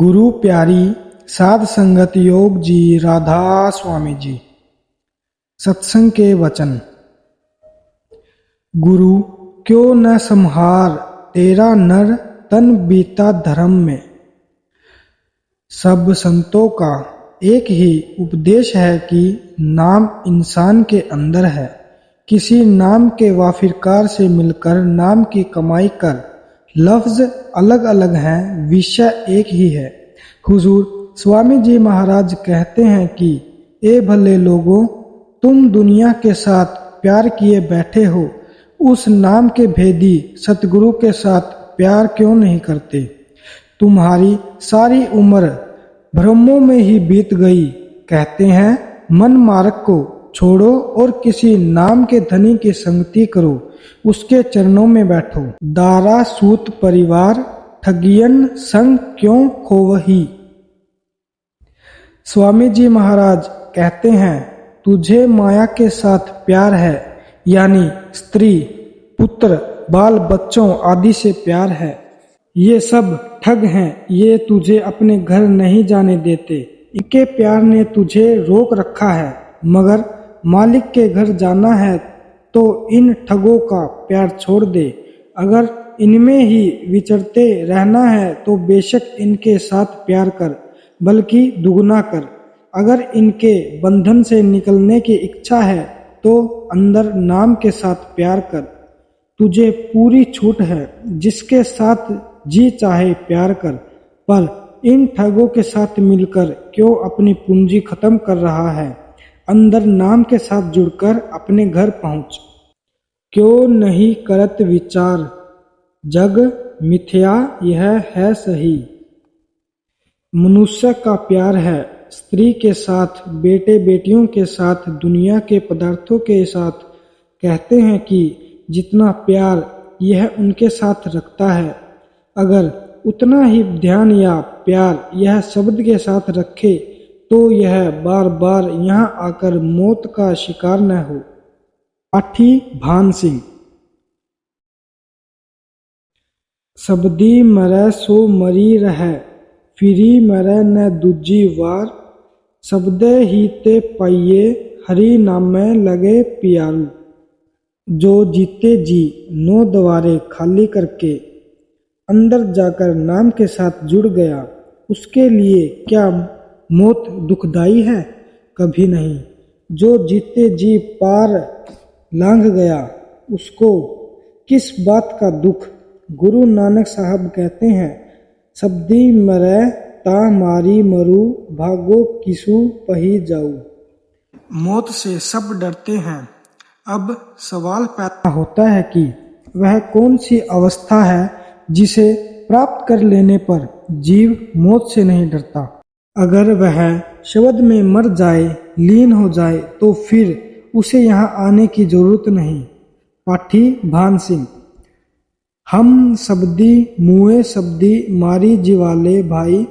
गुरु प्यारी साध संगत योग जी राधा स्वामी जी। सत्संग के वचन। गुरु क्यों न संहार तेरा नर तन बीता धर्म में। सब संतों का एक ही उपदेश है कि नाम इंसान के अंदर है। किसी नाम के वाफिरकार से मिलकर नाम की कमाई कर। लफ्ज अलग अलग हैं, विषय एक ही है। हुजूर स्वामी जी महाराज कहते हैं कि ए भले लोगों, तुम दुनिया के साथ प्यार किए बैठे हो, उस नाम के भेदी सतगुरु के साथ प्यार क्यों नहीं करते। तुम्हारी सारी उम्र भ्रमों में ही बीत गई। कहते हैं मन मार्ग को छोड़ो और किसी नाम के धनी की संगति करो, उसके चरणों में बैठो। दारा सूत परिवार ठगियन संग क्यों खोवही। स्वामी जी महाराज कहते हैं तुझे माया के साथ प्यार है, यानी स्त्री पुत्र बाल बच्चों आदि से प्यार है। ये सब ठग हैं, ये तुझे अपने घर नहीं जाने देते। इनके प्यार ने तुझे रोक रखा है, मगर मालिक के घर जाना है तो इन ठगों का प्यार छोड़ दे। अगर इनमें ही विचरते रहना है तो बेशक इनके साथ प्यार कर, बल्कि दुगना कर। अगर इनके बंधन से निकलने की इच्छा है तो अंदर नाम के साथ प्यार कर। तुझे पूरी छूट है, जिसके साथ जी चाहे प्यार कर। पर इन ठगों के साथ मिलकर क्यों अपनी पूंजी खत्म कर रहा है। अंदर नाम के साथ जुड़कर अपने घर पहुंच। क्यों नहीं करत विचार, जग मिथ्या यह है सही। मनुष्य का प्यार है स्त्री के साथ, बेटे बेटियों के साथ, दुनिया के पदार्थों के साथ। कहते हैं कि जितना प्यार यह उनके साथ रखता है, अगर उतना ही ध्यान या प्यार यह शब्द के साथ रखे तो यह बार बार यहाँ आकर मौत का शिकार न हो। पाठी भान सिंह। शब्दी मरै सो मरी रहे, फिरी मरै न दूजी वार। शब्दे ही ते पाइये हरि नामे लगे पियारू। जो जीते जी नो द्वारे खाली करके अंदर जाकर नाम के साथ जुड़ गया, उसके लिए क्या मौत दुखदाई है? कभी नहीं। जो जीते जी पार लांघ गया, उसको किस बात का दुख। गुरु नानक साहब कहते हैं शब्दी मरै ता मारी मरू, भागो किसु पही जाऊ। मौत से सब डरते हैं। अब सवाल पैदा होता है कि वह कौन सी अवस्था है जिसे प्राप्त कर लेने पर जीव मौत से नहीं डरता। अगर वह शब्द में मर जाए, लीन हो जाए, तो फिर उसे यहाँ आने की जरूरत नहीं। पाठी भान सिंह। हम शब्दी मुए शब्दी मारी जीवाले भाई,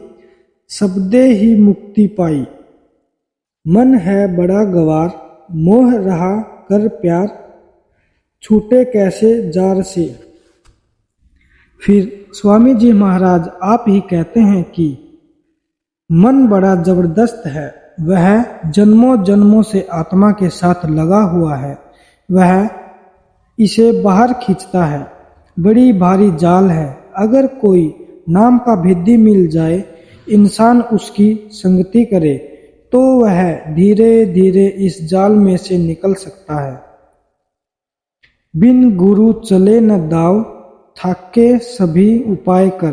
शब्दे ही मुक्ति पाई। मन है बड़ा गवार, मोह रहा कर प्यार, छूटे कैसे जार से। फिर स्वामी जी महाराज आप ही कहते हैं कि मन बड़ा जबरदस्त है, वह जन्मों जन्मों से आत्मा के साथ लगा हुआ है। वह इसे बाहर खींचता है, बड़ी भारी जाल है। अगर कोई नाम का भेदी मिल जाए, इंसान उसकी संगति करे, तो वह धीरे धीरे इस जाल में से निकल सकता है। बिन गुरु चले न दाव, थाके सभी उपाय कर।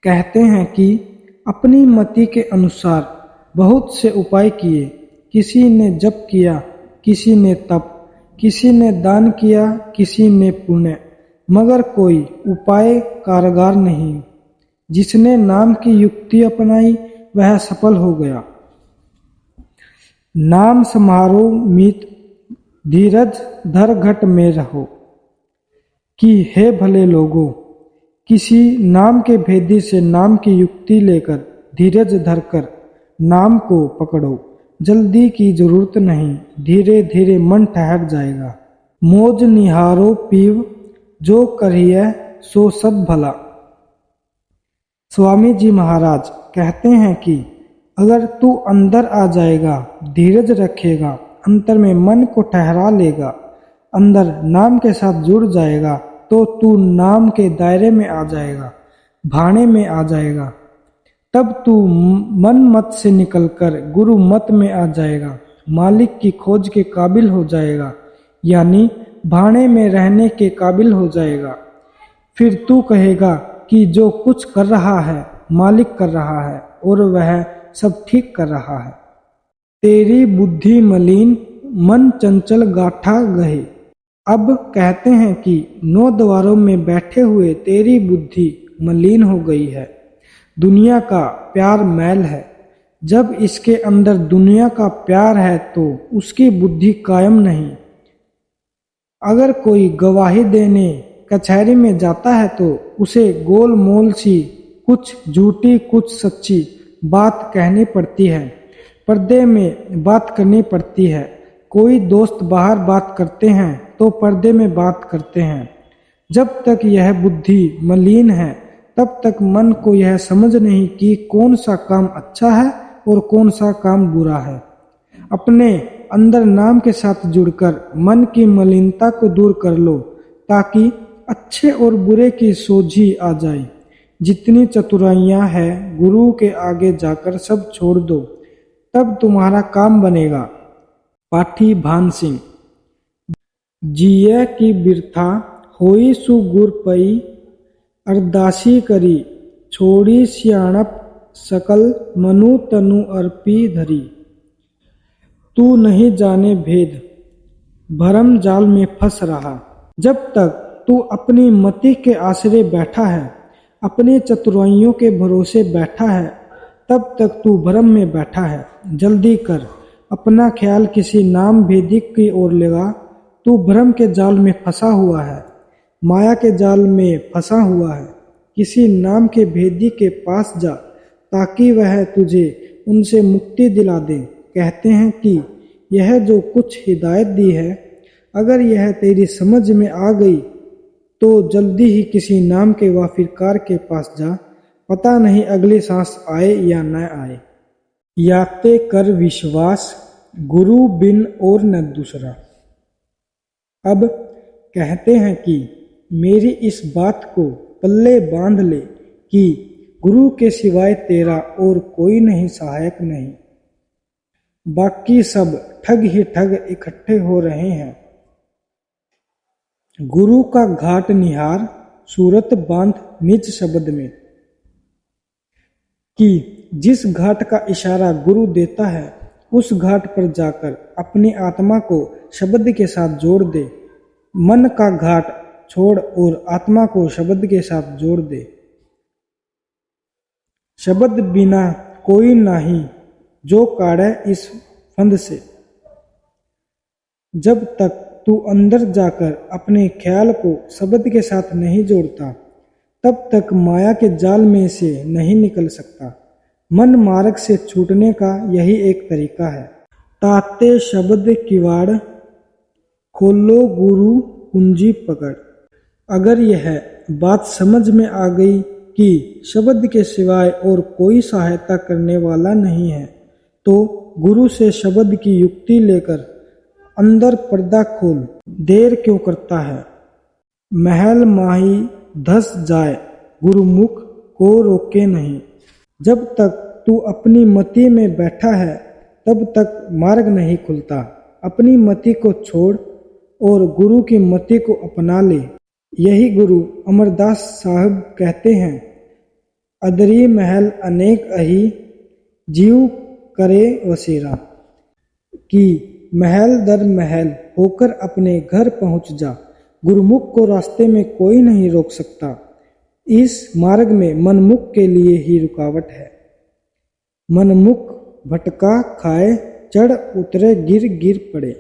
कहते हैं कि अपनी मति के अनुसार बहुत से उपाय किए। किसी ने जप किया, किसी ने तप, किसी ने दान किया, किसी ने पुण्य, मगर कोई उपाय कारगर नहीं। जिसने नाम की युक्ति अपनाई वह सफल हो गया। नाम समारो मीत, धीरज धर घट में रहो। कि हे भले लोगों, किसी नाम के भेदी से नाम की युक्ति लेकर धीरज धरकर नाम को पकड़ो। जल्दी की जरूरत नहीं, धीरे धीरे मन ठहर जाएगा। मौज निहारो पीव, जो करिए सो सब भला। स्वामी जी महाराज कहते हैं कि अगर तू अंदर आ जाएगा, धीरज रखेगा, अंतर में मन को ठहरा लेगा, अंदर नाम के साथ जुड़ जाएगा, तो तू नाम के दायरे में आ जाएगा, भाने में आ जाएगा। तब तू मन मत से निकलकर गुरु मत में आ जाएगा, मालिक की खोज के काबिल हो जाएगा, यानी भाने में रहने के काबिल हो जाएगा। फिर तू कहेगा कि जो कुछ कर रहा है मालिक कर रहा है और वह सब ठीक कर रहा है। तेरी बुद्धि मलिन, मन चंचल गाठा गहे। अब कहते हैं कि 9 द्वारों में बैठे हुए तेरी बुद्धि मलिन हो गई है। दुनिया का प्यार मैल है। जब इसके अंदर दुनिया का प्यार है तो उसकी बुद्धि कायम नहीं। अगर कोई गवाही देने कचहरी में जाता है तो उसे गोल मोल सी कुछ झूठी कुछ सच्ची बात कहनी पड़ती है, पर्दे में बात करनी पड़ती है। कोई दोस्त बाहर बात करते हैं तो पर्दे में बात करते हैं। जब तक यह बुद्धि मलिन है तब तक मन को यह समझ नहीं कि कौन सा काम अच्छा है और कौन सा काम बुरा है। अपने अंदर नाम के साथ जुड़कर मन की मलिनता को दूर कर लो ताकि अच्छे और बुरे की सोझी आ जाए। जितनी चतुराइयां है गुरु के आगे जाकर सब छोड़ दो, तब तुम्हारा काम बनेगा। पाठी भान सिंह। जिये की बिरथा होई सु गुर पई, अरदासी करी छोड़ी सियाणप सकल मनु तनु अर्पी धरी। तू नहीं जाने भेद भरम जाल में फंस रहा। जब तक तू अपनी मति के आश्रय बैठा है, अपनी चतुराइयों के भरोसे बैठा है, तब तक तू भ्रम में बैठा है। जल्दी कर, अपना ख्याल किसी नाम भेदिक की ओर लगा। तू भ्रम के जाल में फंसा हुआ है, माया के जाल में फंसा हुआ है। किसी नाम के भेदी के पास जा ताकि वह तुझे उनसे मुक्ति दिला दे। कहते हैं कि यह जो कुछ हिदायत दी है, अगर यह तेरी समझ में आ गई तो जल्दी ही किसी नाम के वाफिरकार के पास जा। पता नहीं अगली सांस आए या न आए। याते कर विश्वास गुरु बिन और न दूसरा। अब कहते हैं कि मेरी इस बात को पल्ले बांध ले कि गुरु के सिवाय तेरा और कोई नहीं, सहायक नहीं। बाकी सब ठग ही ठग इकट्ठे हो रहे हैं। गुरु का घाट निहार सूरत बांध निज शब्द में, कि जिस घाट का इशारा गुरु देता है उस घाट पर जाकर अपनी आत्मा को शब्द के साथ जोड़ दे। मन का घाट छोड़ और आत्मा को शब्द के साथ जोड़ दे। शब्द बिना कोई नाही जो काढ़े इस फंद से। जब तक तू अंदर जाकर अपने ख्याल को शब्द के साथ नहीं जोड़ता, तब तक माया के जाल में से नहीं निकल सकता। मन मार्ग से छूटने का यही एक तरीका है। ताते शब्द किवाड़ खोलो गुरु कुंजी पकड़। अगर यह बात समझ में आ गई कि शब्द के सिवाय और कोई सहायता करने वाला नहीं है, तो गुरु से शब्द की युक्ति लेकर अंदर पर्दा खोल। देर क्यों करता है? महल माही धस जाए, गुरुमुख को रोके नहीं। जब तक तू अपनी मति में बैठा है तब तक मार्ग नहीं खुलता। अपनी मति को छोड़ और गुरु की मति को अपना ले। यही गुरु अमरदास साहब कहते हैं, अदरी महल अनेक अही जीव करे वसेरा, कि महल दर महल होकर अपने घर पहुंच जा। गुरुमुख को रास्ते में कोई नहीं रोक सकता। इस मार्ग में मनमुख के लिए ही रुकावट है। मनमुख भटका खाए, चढ़ उतरे गिर गिर पड़े।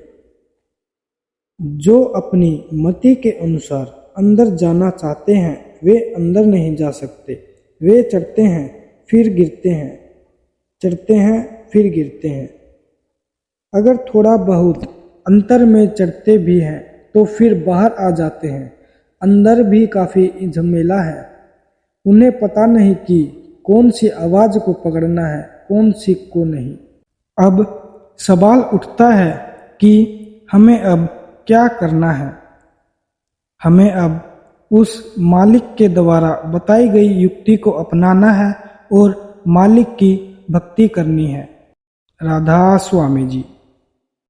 जो अपनी मति के अनुसार अंदर जाना चाहते हैं वे अंदर नहीं जा सकते। वे चढ़ते हैं फिर गिरते हैं, चढ़ते हैं फिर गिरते हैं। अगर थोड़ा बहुत अंतर में चढ़ते भी हैं तो फिर बाहर आ जाते हैं। अंदर भी काफी झमेला है। उन्हें पता नहीं कि कौन सी आवाज को पकड़ना है, कौन सी को नहीं। अब सवाल उठता है कि हमें अब क्या करना है। हमें अब उस मालिक के द्वारा बताई गई युक्ति को अपनाना है और मालिक की भक्ति करनी है। राधा स्वामी जी।